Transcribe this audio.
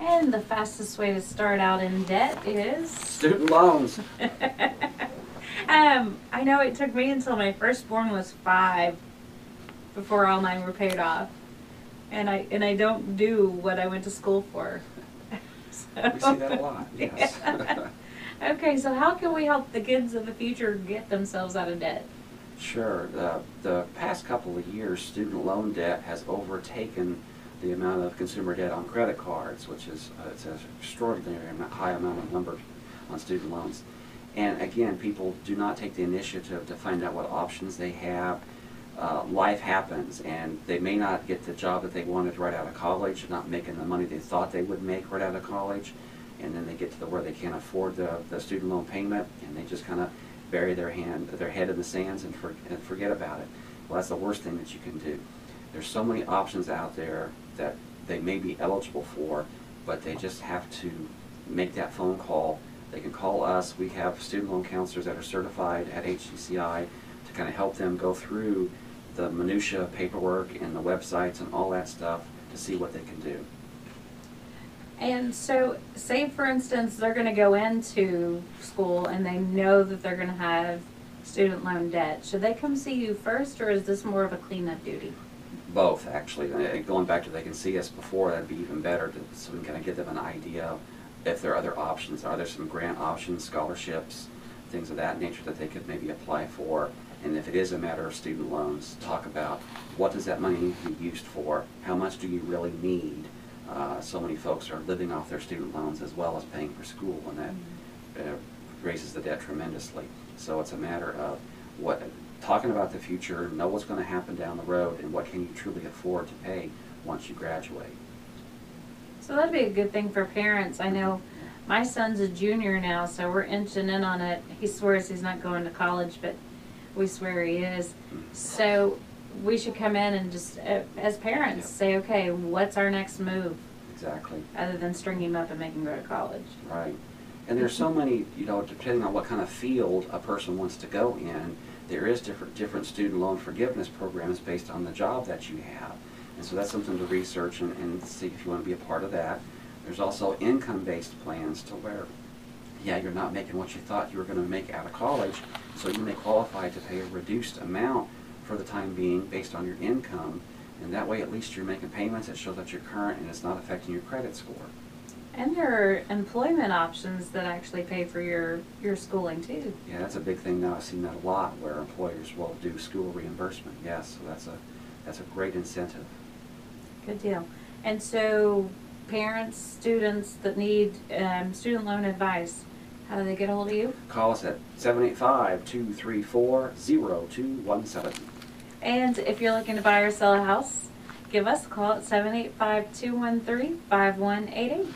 And the fastest way to start out in debt is? Student loans. I know it took me until my firstborn was 5 before all mine were paid off. And I don't do what I went to school for. So. We see that a lot, yes. Yeah. Okay, so how can we help the kids of the future get themselves out of debt? Sure. The past couple of years, student loan debt has overtaken the amount of consumer debt on credit cards, which is it's an extraordinary high amount of numbers on student loans. And again, people do not take the initiative to find out what options they have. Life happens, and they may not get the job that they wanted right out of college, not making the money they thought they would make right out of college, and then they get to where they can't afford the student loan payment, and they just kind of bury their head in the sands and forget about it. Well, that's the worst thing that you can do. There's so many options out there that they may be eligible for, but they just have to make that phone call. They can call us. We have student loan counselors that are certified at HCCI to kind of help them go through the minutia paperwork and the websites and all that stuff to see what they can do. And so, say for instance, they're going to go into school and they know that they're going to have student loan debt. Should they come see you first, or is this more of a cleanup duty? Both, actually. Going back to they can see us before, that'd be even better, so we can kind of give them an idea if there are other options. Are there some grant options, scholarships, things of that nature that they could maybe apply for? And if it is a matter of student loans, talk about what does that money need to be used for? How much do you really need? So many folks are living off their student loans as well as paying for school, and that raises the debt tremendously. So it's a matter of talking about the future, know what's going to happen down the road, and what can you truly afford to pay once you graduate. So that'd be a good thing for parents. I know my son's a junior now, so we're inching in on it. He swears he's not going to college, but we swear he is. So we should come in and just, as parents, say, okay, what's our next move? Exactly. Other than string him up and make him go to college. Right. And there's so many, depending on what kind of field a person wants to go in, there is different student loan forgiveness programs based on the job that you have. And so that's something to research and see if you want to be a part of that. There's also income-based plans to where, you're not making what you thought you were going to make out of college, so you may qualify to pay a reduced amount for the time being based on your income, and that way at least you're making payments that show that you're current and it's not affecting your credit score. And there are employment options that actually pay for your schooling too. Yeah, that's a big thing now. I've seen that a lot where employers will do school reimbursement. Yes, so that's a great incentive. Good deal. And so parents, students that need student loan advice, how do they get a hold of you? Call us at 785-234-0217. And if you're looking to buy or sell a house, give us a call at 785-213-5188.